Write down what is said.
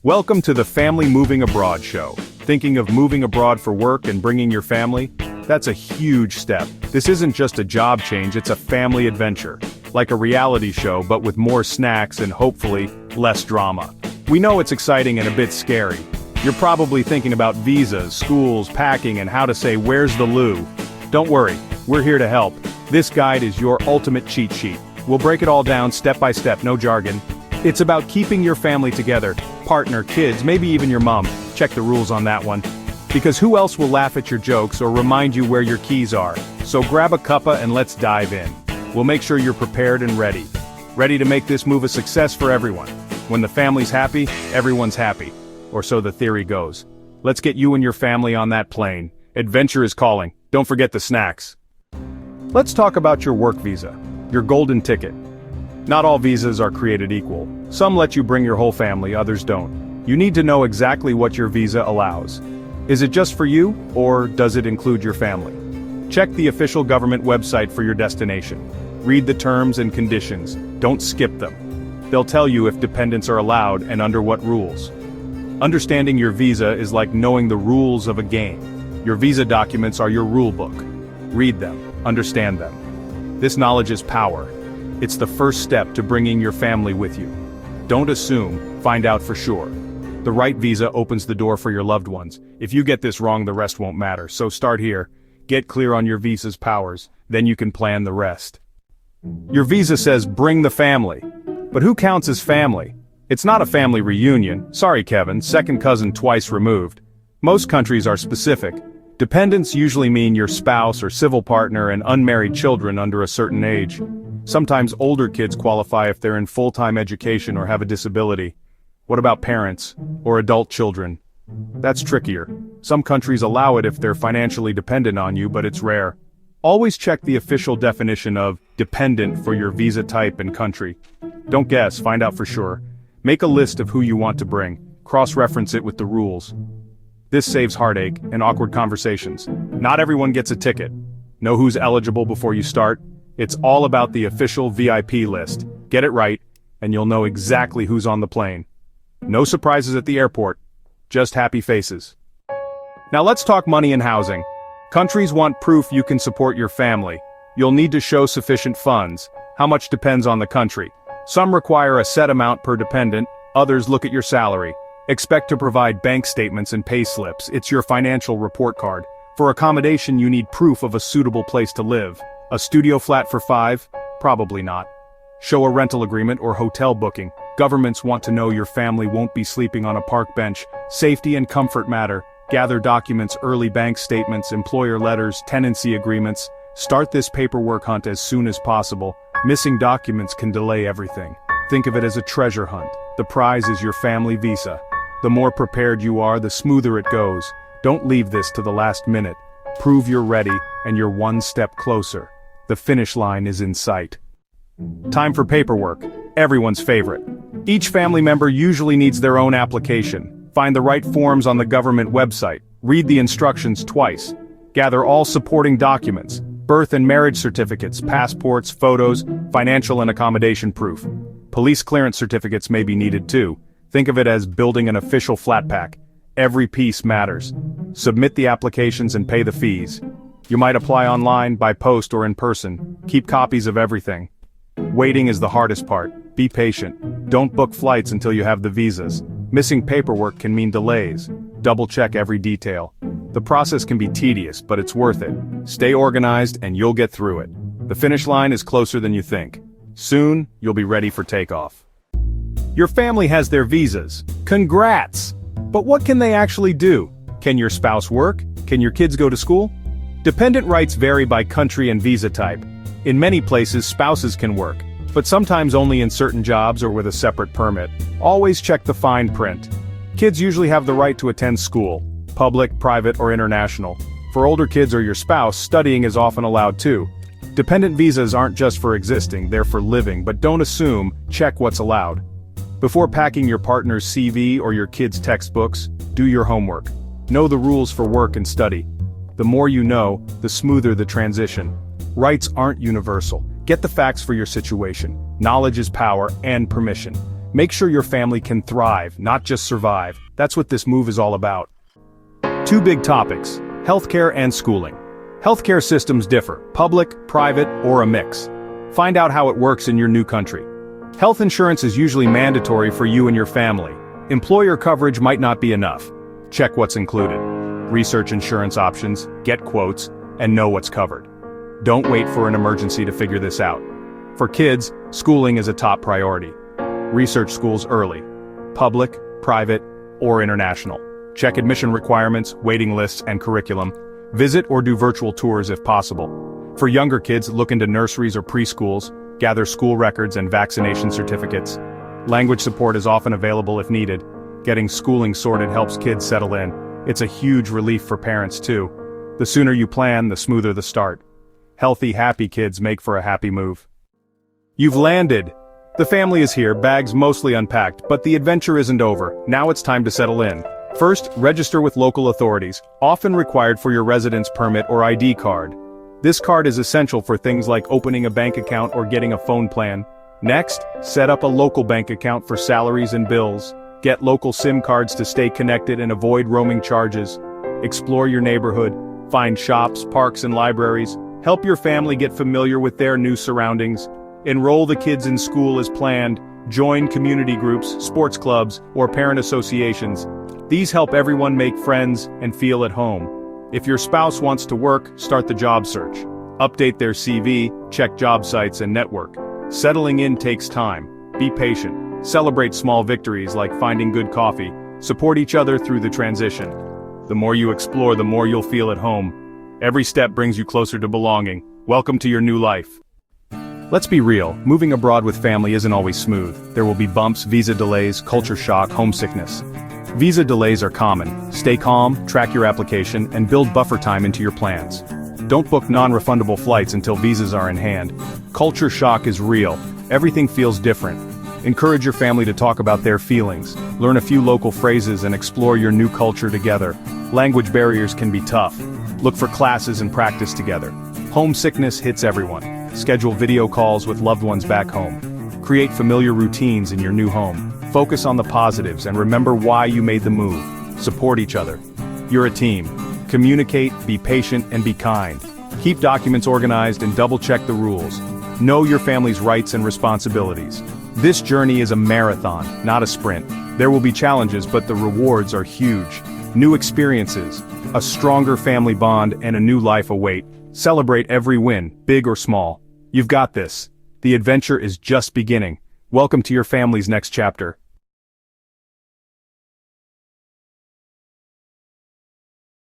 Welcome to the Family Moving Abroad show. Thinking of moving abroad for work and bringing your family? That's a huge step. This isn't just a job change, it's a family adventure. Like a reality show, but with more snacks and hopefully, less drama. We know it's exciting and a bit scary. You're probably thinking about visas, schools, packing, and how to say "where's the loo?" Don't worry, we're here to help. This guide is your ultimate cheat sheet. We'll break it all down step by step, no jargon. It's about keeping your family together, partner, kids, maybe even your mom. Check the rules on that one. Because who else will laugh at your jokes or remind you where your keys are? So grab a cuppa and let's dive in. We'll make sure you're prepared and ready. Ready to make this move a success for everyone. When the family's happy, everyone's happy. Or so the theory goes. Let's get you and your family on that plane. Adventure is calling. Don't forget the snacks. Let's talk about your work visa, your golden ticket. Not all visas are created equal. Some let you bring your whole family, others don't. You need to know exactly what your visa allows. Is it just for you, or does it include your family? Check the official government website for your destination. Read the terms and conditions. Don't skip them. They'll tell you if dependents are allowed and under what rules. Understanding your visa is like knowing the rules of a game. Your visa documents are your rule book. Read them, understand them. This knowledge is power. It's the first step to bringing your family with you. Don't assume, find out for sure. The right visa opens the door for your loved ones. If you get this wrong, the rest won't matter. So start here. Get clear on your visa's powers, then you can plan the rest. Your visa says bring the family. But who counts as family? It's not a family reunion. Sorry, Kevin, second cousin twice removed. Most countries are specific. Dependents usually mean your spouse or civil partner and unmarried children under a certain age. Sometimes older kids qualify if they're in full-time education or have a disability. What about parents or adult children? That's trickier. Some countries allow it if they're financially dependent on you, but it's rare. Always check the official definition of dependent for your visa type and country. Don't guess, find out for sure. Make a list of who you want to bring. Cross-reference it with the rules. This saves heartache and awkward conversations. Not everyone gets a ticket. Know who's eligible before you start. It's all about the official VIP list. Get it right, and you'll know exactly who's on the plane. No surprises at the airport, just happy faces. Now let's talk money and housing. Countries want proof you can support your family. You'll need to show sufficient funds. How much depends on the country. Some require a set amount per dependent, others look at your salary. Expect to provide bank statements and pay slips. It's your financial report card. For accommodation, you need proof of a suitable place to live. A studio flat for 5? Probably not. Show a rental agreement or hotel booking. Governments want to know your family won't be sleeping on a park bench. Safety and comfort matter. Gather documents, early bank statements, employer letters, tenancy agreements. Start this paperwork hunt as soon as possible. Missing documents can delay everything. Think of it as a treasure hunt. The prize is your family visa. The more prepared you are, the smoother it goes. Don't leave this to the last minute. Prove you're ready, and you're one step closer. The finish line is in sight. Time for paperwork, everyone's favorite. Each family member usually needs their own application. Find the right forms on the government website. Read the instructions twice. Gather all supporting documents, birth and marriage certificates, passports, photos, financial and accommodation proof. Police clearance certificates may be needed too. Think of it as building an official flat pack. Every piece matters. Submit the applications and pay the fees. You might apply online, by post, or in person. Keep copies of everything. Waiting is the hardest part. Be patient. Don't book flights until you have the visas. Missing paperwork can mean delays. Double-check every detail. The process can be tedious, but it's worth it. Stay organized and you'll get through it. The finish line is closer than you think. Soon, you'll be ready for takeoff. Your family has their visas. Congrats! But what can they actually do? Can your spouse work? Can your kids go to school? Dependent rights vary by country and visa type. In many places, spouses can work, but sometimes only in certain jobs or with a separate permit. Always check the fine print. Kids usually have the right to attend school, public, private, or international. For older kids or your spouse, studying is often allowed too. Dependent visas aren't just for existing, they're for living, but don't assume, check what's allowed. Before packing your partner's CV or your kids' textbooks, do your homework. Know the rules for work and study. The more you know, the smoother the transition. Rights aren't universal. Get the facts for your situation. Knowledge is power and permission. Make sure your family can thrive, not just survive. That's what this move is all about. Two big topics: healthcare and schooling. Healthcare systems differ: public, private, or a mix. Find out how it works in your new country. Health insurance is usually mandatory for you and your family. Employer coverage might not be enough. Check what's included. Research insurance options, get quotes, and know what's covered. Don't wait for an emergency to figure this out. For kids, schooling is a top priority. Research schools early. Public, private, or international. Check admission requirements, waiting lists, and curriculum. Visit or do virtual tours if possible. For younger kids, look into nurseries or preschools, gather school records and vaccination certificates. Language support is often available if needed. Getting schooling sorted helps kids settle in. It's a huge relief for parents too. The sooner you plan, the smoother the start. Healthy, happy kids make for a happy move. You've landed! The family is here, bags mostly unpacked, but the adventure isn't over. Now it's time to settle in. First, register with local authorities, often required for your residence permit or ID card. This card is essential for things like opening a bank account or getting a phone plan. Next, set up a local bank account for salaries and bills. Get local SIM cards to stay connected and avoid roaming charges. Explore your neighborhood, find shops, parks, and libraries. Help your family get familiar with their new surroundings. Enroll the kids in school as planned. Join community groups, sports clubs, or parent associations. These help everyone make friends and feel at home. If your spouse wants to work, start the job search. Update their CV, check job sites, and network. Settling in takes time. Be patient. Celebrate small victories like finding good coffee. Support each other through the transition. The more you explore, the more you'll feel at home. Every step brings you closer to belonging. Welcome to your new life. Let's be real, moving abroad with family isn't always smooth. There will be bumps, visa delays, culture shock, homesickness. Visa delays are common. Stay calm, track your application, and build buffer time into your plans. Don't book non-refundable flights until visas are in hand. Culture shock is real. Everything feels different. Encourage your family to talk about their feelings. Learn a few local phrases and explore your new culture together. Language barriers can be tough. Look for classes and practice together. Homesickness hits everyone. Schedule video calls with loved ones back home. Create familiar routines in your new home. Focus on the positives and remember why you made the move. Support each other. You're a team. Communicate, be patient, and be kind. Keep documents organized and double-check the rules. Know your family's rights and responsibilities. This journey is a marathon, not a sprint. There will be challenges, but the rewards are huge. New experiences, a stronger family bond, and a new life await. Celebrate every win, big or small. You've got this. The adventure is just beginning. Welcome to your family's next chapter.